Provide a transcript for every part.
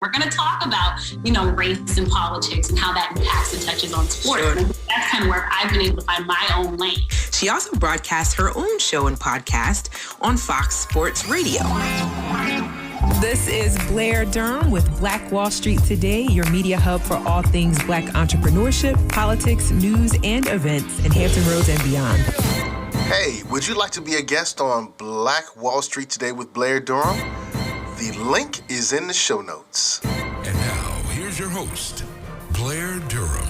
We're going to talk about, race and politics and how that impacts and touches on sports. Sure. And that's kind of where I've been able to find my own lane. She also broadcasts her own show and podcast on Fox Sports Radio. This is Blair Durham with Black Wall Street Today, your media hub for all things Black entrepreneurship, politics, news, and events in Hampton Roads and beyond. Hey, would you like to be a guest on Black Wall Street Today with Blair Durham? The link is in the show notes. And now, here's your host, Blair Durham.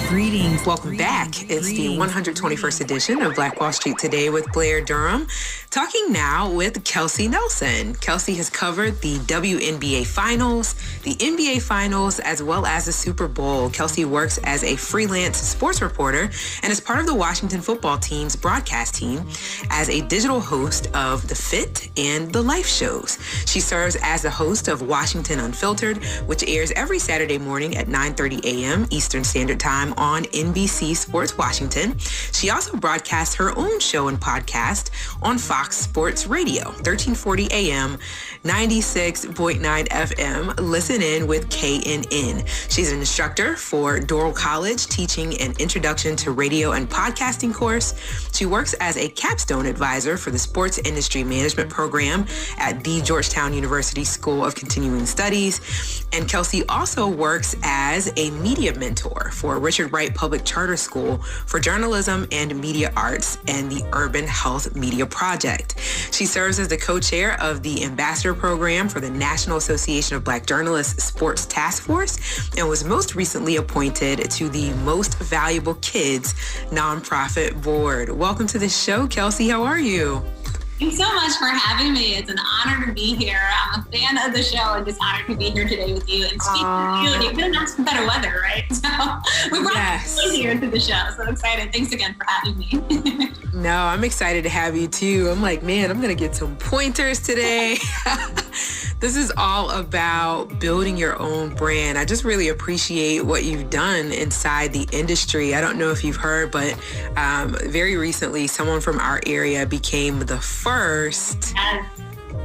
Greetings. Welcome back. It's the 121st edition of Black Wall Street Today with Blair Durham. Talking now with Kelsey Nelson. Kelsey has covered the WNBA Finals, the NBA Finals, as well as the Super Bowl. Kelsey works as a freelance sports reporter and is part of the Washington football team's broadcast team as a digital host of The Fit and The Life shows. She serves as the host of Washington Unfiltered, which airs every Saturday morning at 9:30 a.m. Eastern Standard Time on NBC Sports Washington. She also broadcasts her own show and podcast on Fox Sports Radio, 1340 AM, 96.9 FM. Listen in with KNN. She's an instructor for Doral College, teaching an introduction to radio and podcasting course. She works as a capstone advisor for the Sports Industry Management Program at the Georgetown University School of Continuing Studies. And Kelsey also works as a media mentor for Richard Wright Public Charter School for Journalism and Media Arts and the Urban Health Media Project. She serves as the co-chair of the Ambassador Program for the National Association of Black Journalists Sports Task Force and was most recently appointed to the Most Valuable Kids nonprofit board. Welcome to the show, Kelsey. How are you? Thanks so much for having me. It's an honor to be here. I'm a fan of the show and just honored to be here today with you. And speaking of you, you couldn't ask for better weather, right? So we brought you here to the show. So excited. Thanks again for having me. No, I'm excited to have you too. I'm like, man, I'm going to get some pointers today. This is all about building your own brand. I just really appreciate what you've done inside the industry. I don't know if you've heard, but very recently, someone from our area became the first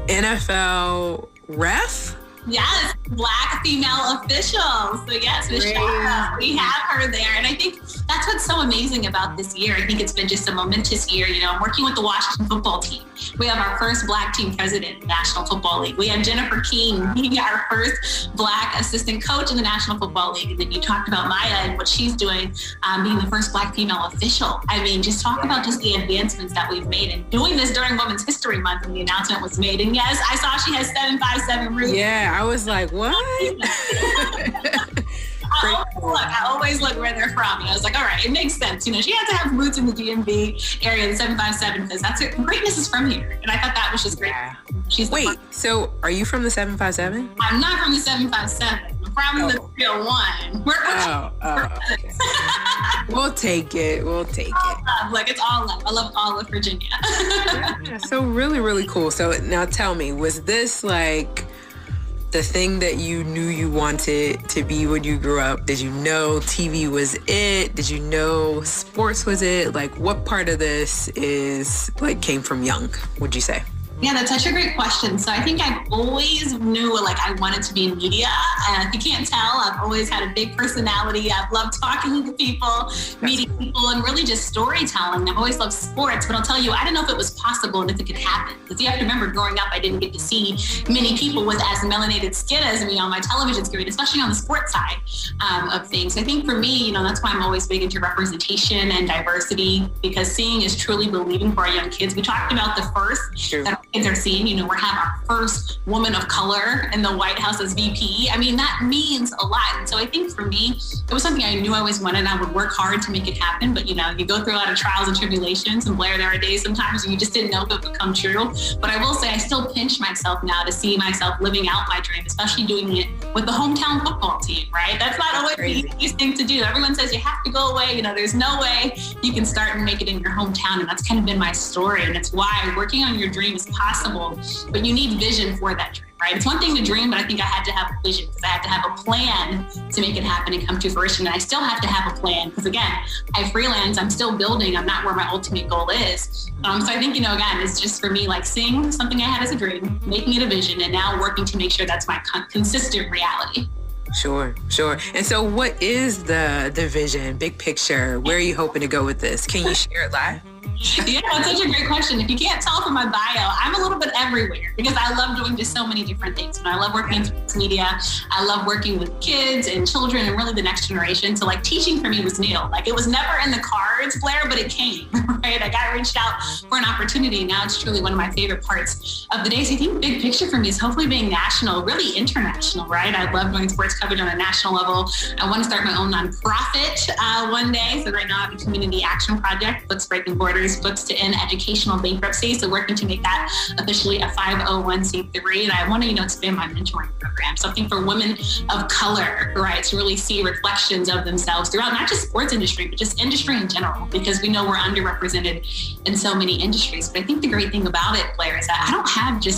NFL ref. Yes, Black female official. So yes, Michelle, we have her there. And I think that's what's so amazing about this year. I think it's been just a momentous year. I'm working with the Washington football team. We have our first Black team president in the National Football League. We have Jennifer King being our first Black assistant coach in the National Football League. And then you talked about Maya and what she's doing, being the first Black female official. I mean, just talk about just the advancements that we've made and doing this during Women's History Month when the announcement was made. And yes, I saw she has 757 roots. Yeah, I was like, what? I always look where they're from. And I was like, all right, it makes sense. She had to have roots in the DMV area, the 757, because that's it. Greatness is from here. And I thought that was just great. Yeah. So are you from the 757? I'm not from the 757. I'm from the 301. Okay. We'll take it. Look, it's all love. I love all of Virginia. Yeah, so really, really cool. So now tell me, was this like the thing that you knew you wanted to be when you grew up? Did you know TV was it? Did you know sports was it? Like, what part of this came from young, would you say? Yeah, that's such a great question. So I think I've always knew I wanted to be in media. And if you can't tell, I've always had a big personality. I've loved talking to people, meeting people, and really just storytelling. I've always loved sports, but I'll tell you, I didn't know if it was possible and if it could happen. Because you have to remember, growing up, I didn't get to see many people with as melanated skin as me on my television screen, especially on the sports side of things. I think for me, that's why I'm always big into representation and diversity, because seeing is truly believing for our young kids. We talked about the first that kids are seeing, we're having our first woman of color in the White House as VP. I mean, that means a lot. And so I think for me, it was something I knew I always wanted, and I would work hard to make it happen. But, you go through a lot of trials and tribulations, and Blair, there are days sometimes when you just didn't know if it would come true. But I will say I still pinch myself now to see myself living out my dream, especially doing it with the hometown football team, right? That's not always the easiest thing to do. Everyone says you have to go away. There's no way you can start and make it in your hometown. And that's kind of been my story. And it's why working on your dream is possible, but you need vision for that dream, right? right? It's one thing to dream, but I think I had to have a vision because I had to have a plan to make it happen and come to fruition. And I still have to have a plan because, again, I freelance, I'm still building, I'm not where my ultimate goal is. So I think, again, it's just for me, like seeing something I had as a dream, making it a vision, and now working to make sure that's my consistent reality. Sure. And so what is the vision, big picture? Where are you hoping to go with this? Can you share it live? Yeah, that's such a great question. If you can't tell from my bio, I'm a little bit everywhere because I love doing just so many different things. I love working in sports media. I love working with kids and children and really the next generation. So like teaching for me was new. Like it was never in the cards, Blair, but it came, right? I got reached out for an opportunity. Now it's truly one of my favorite parts of the day. So I think big picture for me is hopefully being national, really international, right? I love doing sports coverage on a national level. I want to start my own nonprofit one day. So right now I have a community action project, Books Breaking Borders, Books to End Educational Bankruptcy. So working to make that officially a 501c3. And I want to, expand my mentoring program, something for women of color, right? To really see reflections of themselves throughout not just sports industry, but just industry in general, because we know we're underrepresented in so many industries. But I think the great thing about it, Blair, is that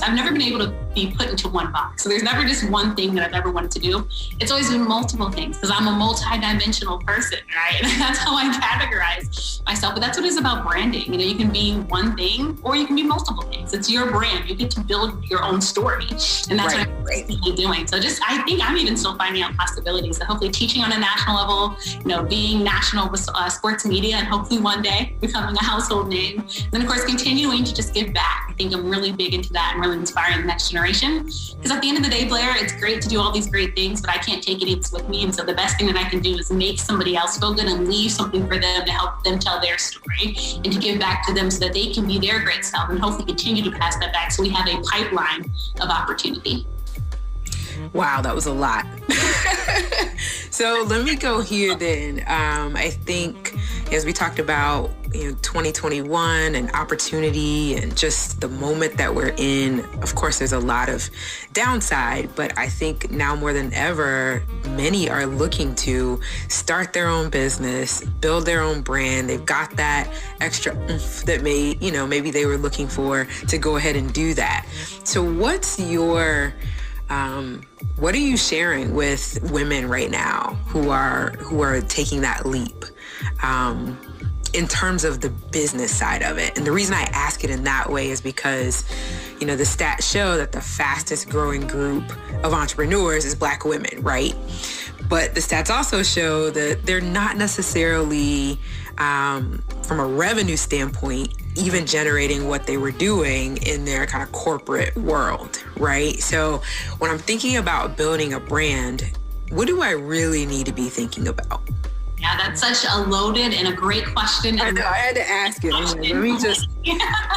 I've never been able to be put into one box. So there's never just one thing that I've ever wanted to do. It's always been multiple things because I'm a multi-dimensional person, right? And that's how I categorize myself. But that's what it's about branding. You can be one thing or you can be multiple things. It's your brand. You get to build your own story. And that's what I'm basically doing. So I think I'm even still finding out possibilities. So hopefully teaching on a national level, being national with sports media and hopefully one day becoming a household name. And then of course, continuing to just give back. I think I'm really big into that and really inspiring the next generation. Because at the end of the day, Blair, it's great to do all these great things, but I can't take it with me. And so the best thing that I can do is make somebody else feel good and leave something for them to help them tell their story and to give back to them so that they can be their great self and hopefully continue to pass that back so we have a pipeline of opportunity. Wow, that was a lot. So let me go here then. I think as we talked about, 2021 and opportunity and just the moment that we're in, of course, there's a lot of downside, but I think now more than ever, many are looking to start their own business, build their own brand. They've got that extra oomph that maybe they were looking for to go ahead and do that. So what are you sharing with women right now who are taking that leap in terms of the business side of it? And the reason I ask it in that way is because, the stats show that the fastest growing group of entrepreneurs is Black women, right? But the stats also show that they're not necessarily, from a revenue standpoint, even generating what they were doing in their kind of corporate world, right? So when I'm thinking about building a brand, what do I really need to be thinking about? Yeah, that's such a loaded and a great question. I know, I had to ask it. Let me just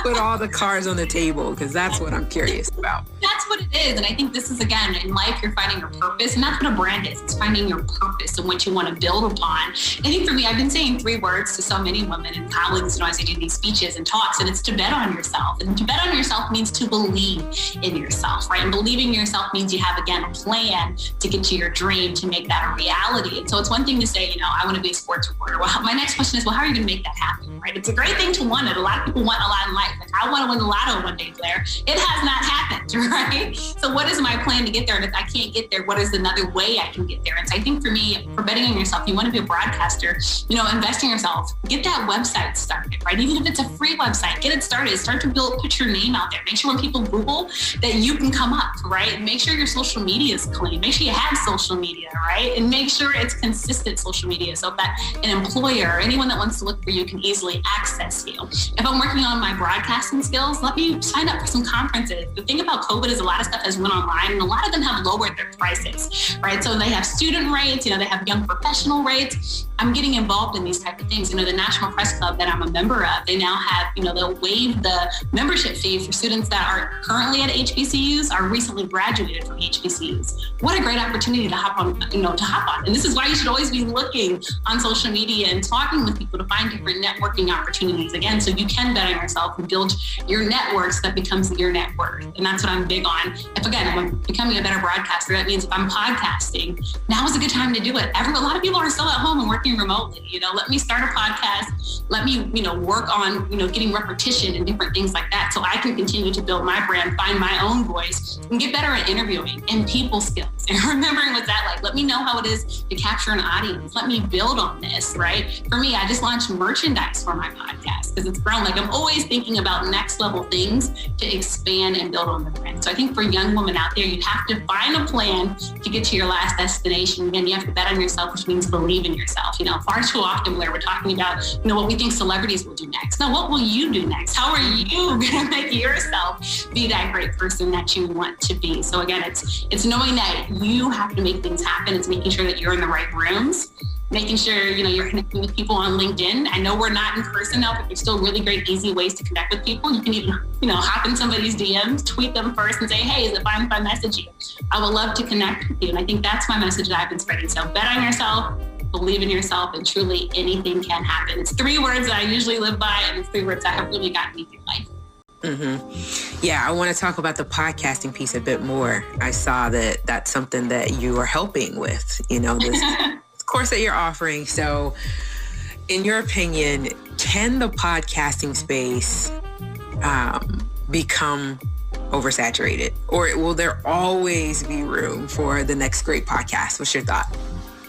put all the cards on the table because that's what I'm curious about. That's what it is. And I think this is, again, in life, you're finding your purpose. And that's what a brand is. It's finding your purpose and what you want to build upon. I think for me, I've been saying 3 words to so many women and colleagues, as I do these speeches and talks, and it's to bet on yourself. And to bet on yourself means to believe in yourself, right? And believing in yourself means you have, again, a plan to get to your dream, to make that a reality. And so it's one thing to say, I want to be a sports reporter. Well, my next question is, how are you going to make that happen, right? It's a great thing to want it. A lot of people want a lot in life. Like, I want to win the lotto one day, Blair. It has not happened, right? So what is my plan to get there? And if I can't get there, what is another way I can get there? And so I think for me, for betting on yourself, you want to be a broadcaster, invest in yourself, get that website started, right? Even if it's a free website, get it started, start to put your name out there. Make sure when people Google that you can come up, right? Make sure your social media is clean. Make sure you have social media, right? And make sure it's consistent social media so that an employer or anyone that wants to look for you can easily access you. If I'm working on my broadcasting skills, let me sign up for some conferences. The thing about COVID is a lot of stuff has went online and a lot of them have lowered their prices, right? So they have student rates, they have young professional rates. I'm getting involved in these type of things. The National Press Club that I'm a member of, they now have, they'll waive the membership fee for students that are currently at HBCUs or recently graduated from HBCUs. What a great opportunity to hop on, And this is why you should always be looking on social media and talking with people to find different networking opportunities. Again, so you can bet on yourself and build your networks that becomes your net worth. And that's what I'm big on. If I'm becoming a better broadcaster, that means if I'm podcasting, now is a good time to do it. A lot of people are still at home and working working remotely. Let me start a podcast. Let me, work on, getting repetition and different things like that, so I can continue to build my brand, find my own voice, and get better at interviewing and people skills and remembering what's that like. Let me know how it is to capture an audience. Let me build on this, right? For me, I just launched merchandise for my podcast because it's grown. Like, I'm always thinking about next level things to expand and build on the brand. So I think for young women out there, you have to find a plan to get to your last destination. Again, you have to bet on yourself, which means believe in yourself. Far too often, Blair, we're talking about, what we think celebrities will do next. No, what will you do next? How are you going to make yourself be that great person that you want to be? So again, it's knowing that you have to make things happen. It's making sure that you're in the right rooms, making sure, you're connecting with people on LinkedIn. I know we're not in person now, but there's still really great, easy ways to connect with people. You can even, hop in somebody's DMs, tweet them first and say, hey, is it fine if I message you? I would love to connect with you. And I think that's my message that I've been spreading. So bet on yourself, believe in yourself, and truly anything can happen. It's 3 words that I usually live by, and it's 3 words that have really gotten me through life. Mm-hmm. Yeah, I want to talk about the podcasting piece a bit more. I saw that that's something that you are helping with, this course that you're offering. So in your opinion, can the podcasting space become oversaturated, or will there always be room for the next great podcast? What's your thought?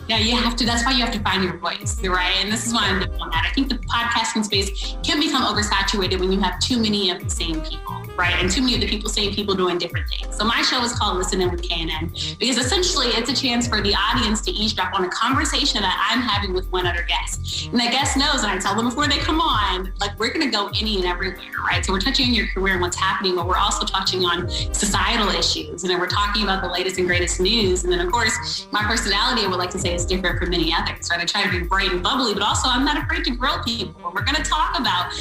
Yeah, you have to. That's why you have to find your voice, right? And this is why I'm doing that. I think the podcasting space can become oversaturated when you have too many of the same people, right? And too many of the same people doing different things. So my show is called Listen In with KNN because essentially it's a chance for the audience to eavesdrop on a conversation that I'm having with one other guest. And that guest knows, and I tell them before they come on, like, we're going to go any and everywhere, right? So we're touching on your career and what's happening, but we're also touching on societal issues. And then we're talking about the latest and greatest news. And then, of course, my personality, I would like to say, is different from many others, right? I try to be bright and bubbly, but also I'm not afraid to grill people. And we're going to talk about,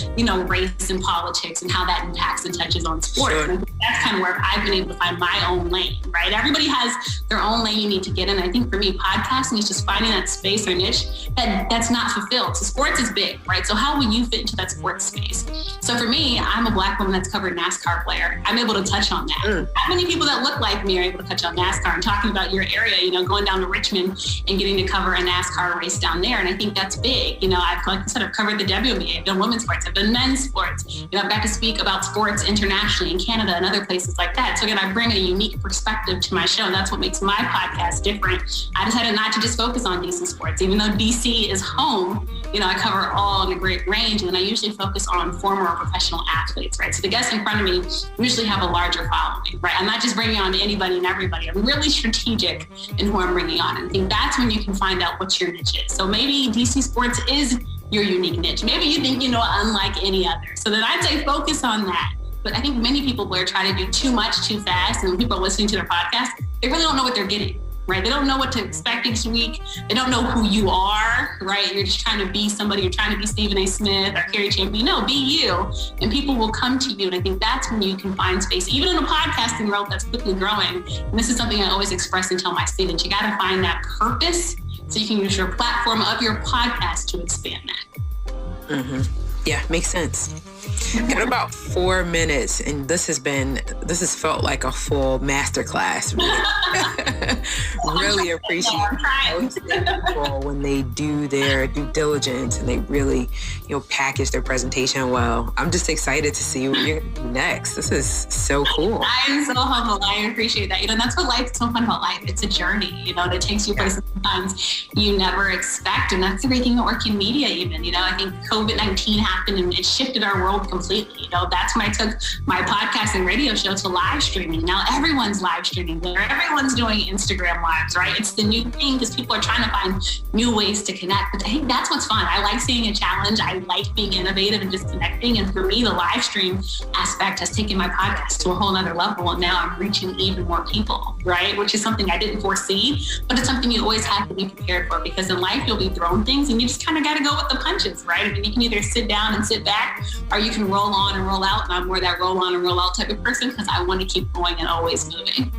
race and politics and how that impacts and touches on sports. Sure. And that's kind of where I've been able to find my own lane, right? Everybody has their own lane you need to get in. I think for me, podcasting is just finding that space or niche that's not fulfilled. So sports is big, right? So how will you fit into that sports space? So for me, I'm a Black woman that's covered NASCAR, Blair. I'm able to touch on that. How many people that look like me are able to touch on NASCAR and talking about your area, going down to Richmond and getting to cover a NASCAR race down there. And I think that's big. Like I said, I've covered the WNBA, I've done women's sports, I've done men's sports. I've got to speak about sports internationally in Canada and other places like that. So again, I bring a unique perspective to my show. And that's what makes my podcast different. I decided not to just focus on DC sports, even though DC is home. I cover all in a great range. And then I usually focus on former or professional athletes, right? So the guests in front of me usually have a larger following, right? I'm not just bringing on anybody and everybody. I'm really strategic in who I'm bringing on. And I think that's when you can find out what your niche is. So maybe DC sports is your unique niche. Maybe you think unlike any other. So then I'd say focus on that. But I think many people, Blair, try to do too much too fast. And when people are listening to their podcast, they really don't know what they're getting, right? They don't know what to expect each week. They don't know who you are, right? You're just trying to be somebody. You're trying to be Stephen A. Smith or Carrie Champion. No, be you. And people will come to you. And I think that's when you can find space, even in a podcasting world that's quickly growing. And this is something I always express and tell my students. You got to find that purpose so you can use your platform of your podcast to expand that. Mm-hmm. Yeah, makes sense. Got about 4 minutes, and this has felt like a full masterclass. Really appreciate people when they do their due diligence and they really, package their presentation well. I'm just excited to see what you're going to do next. This is so cool. I am so humbled. I appreciate that. That's what life's so fun about life. It's a journey, that takes you places sometimes you never expect. And that's the great thing about working in media even. I think COVID-19 happened and it shifted our world completely. That's when I took my podcast and radio show to live streaming. Now everyone's live streaming. Everyone's doing Instagram lives, right? It's the new thing because people are trying to find new ways to connect. But I think that's what's fun. I like seeing a challenge. I like being innovative and just connecting. And for me, the live stream aspect has taken my podcast to a whole nother level. And now I'm reaching even more people, right? Which is something I didn't foresee, but it's something you always have to be prepared for because in life, you'll be thrown things and you just kind of got to go with the punches, right? I mean, you can either sit down and sit back or you can roll on and roll out. And I'm more that roll on and roll out type of person because I want to keep going and always moving.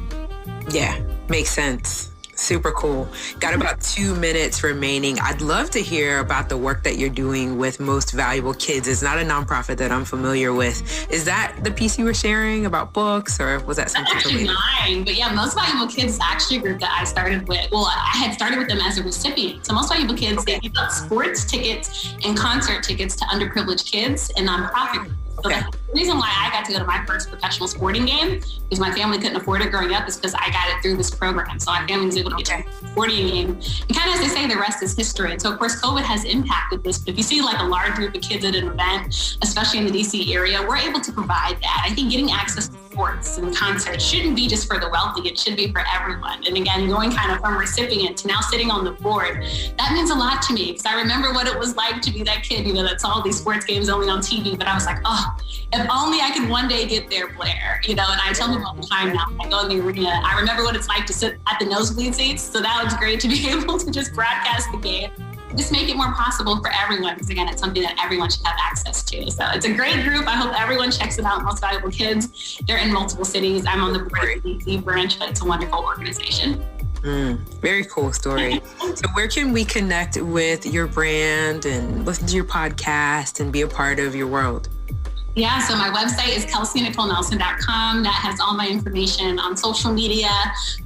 Yeah, makes sense. Super cool. Got about 2 minutes remaining. I'd love to hear about the work that you're doing with Most Valuable Kids. It's not a nonprofit that I'm familiar with. Is that the piece you were sharing about books, or was that something actually mine? But yeah, Most Valuable Kids is actually a group that I started with. Well, I had started with them as a recipient. So Most Valuable Kids, they give out sports tickets and concert tickets to underprivileged kids and nonprofit. So the reason why I got to go to my first professional sporting game, because my family couldn't afford it growing up, is because I got it through this program. So my family was able to get to a sporting game. And kind of as they say, the rest is history. And so of course, COVID has impacted this. But if you see like a large group of kids at an event, especially in the DC area, we're able to provide that. I think getting access to sports and concerts shouldn't be just for the wealthy. It should be for everyone. And again, going kind of from recipient to now sitting on the board, that means a lot to me, because I remember what it was like to be that kid, that saw these sports games only on TV. But I was like, oh, if only I could one day get there, Blair. And I tell people all the time now, I go in the arena, I remember what it's like to sit at the nosebleed seats. So that was great to be able to just broadcast the game. Just make it more possible for everyone, because again, it's something that everyone should have access to. So it's a great group. I hope everyone checks it out. Most Valuable Kids. They're in multiple cities. I'm on the board of the DC branch, but it's a wonderful organization. Very cool story. So where can we connect with your brand and listen to your podcast and be a part of your world? Yeah, so my website is KelseyNicoleNelson.com. That has all my information on social media.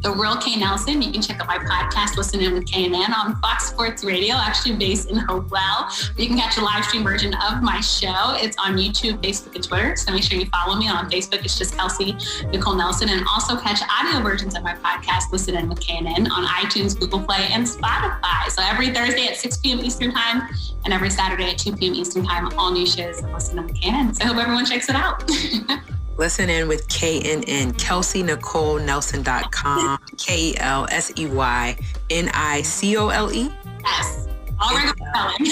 The Real K Nelson. You can check out my podcast, Listen In with KNN, on Fox Sports Radio, actually based in Hopewell. You can catch a live stream version of my show. It's on YouTube, Facebook, and Twitter. So make sure you follow me. On Facebook, it's just Kelsey Nicole Nelson. And also catch audio versions of my podcast, Listen In with KNN, on iTunes, Google Play, and Spotify. So every Thursday at 6 p.m. Eastern Time and every Saturday at 2 p.m. Eastern Time, all new shows of Listen In with KNN. So I hope everyone checks it out. Listen In with KNN, KelseyNicoleNelson.com, KelseyNicole. Yes. All regular spelling.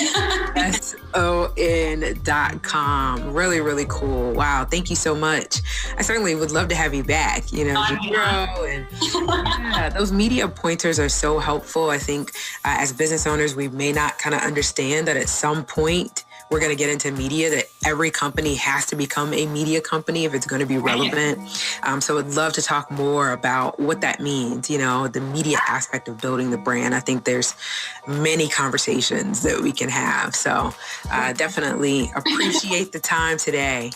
SON.com. Really, really cool. Wow. Thank you so much. I certainly would love to have you back. Those media pointers are so helpful. I think as business owners, we may not kind of understand that at some point we're going to get into media, that every company has to become a media company if it's going to be relevant. So I'd love to talk more about what that means, the media aspect of building the brand. I think there's many conversations that we can have. So definitely appreciate the time today.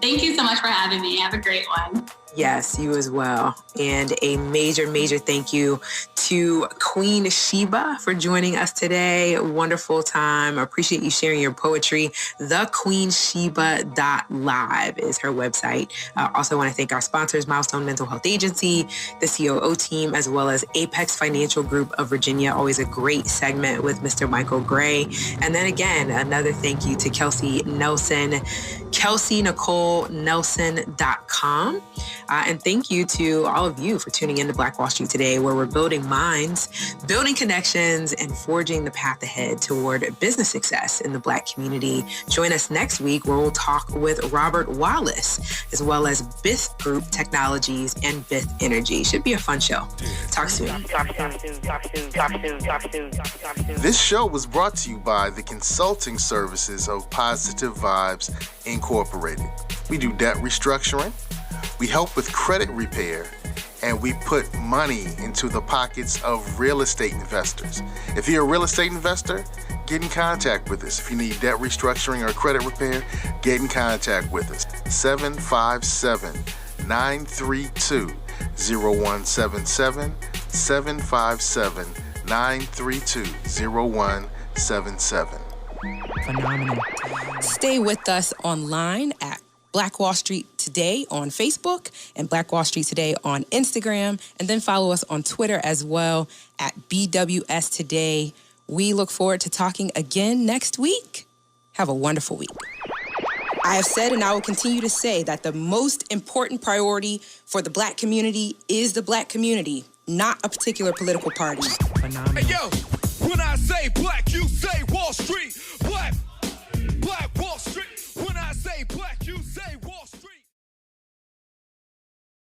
Thank you so much for having me. Have a great one. Yes, you as well. And a major, major thank you to Queen Sheba for joining us today. Wonderful time. I appreciate you sharing your poetry. TheQueenSheba.live is her website. I also want to thank our sponsors, Milestone Mental Health Agency, the COO team, as well as Apex Financial Group of Virginia. Always a great segment with Mr. Michael Gray. And then again, another thank you to Kelsey Nelson, KelseyNicoleNelson.com. And thank you to all of you for tuning in to Black Wall Street today, where we're building minds, building connections, and forging the path ahead toward business success in the Black community. Join us next week, where we'll talk with Robert Wallace, as well as Bith Group Technologies and Bith Energy. Should be a fun show. Talk soon. This show was brought to you by the consulting services of Positive Vibes Incorporated. We do debt restructuring. We help with credit repair, and we put money into the pockets of real estate investors. If you're a real estate investor, get in contact with us. If you need debt restructuring or credit repair, get in contact with us. 757-932-0177, 757-932-0177. Phenomenal. Stay with us online at Black Wall Street Today on Facebook and Black Wall Street Today on Instagram, and then follow us on Twitter as well at BWS Today. We look forward to talking again next week. Have a wonderful week. I have said, and I will continue to say, that the most important priority for the Black community is the Black community, not a particular political party. Phenomenal. Hey, yo, when I say black, you say Wall Street. Black Wall Street. When I say black, you say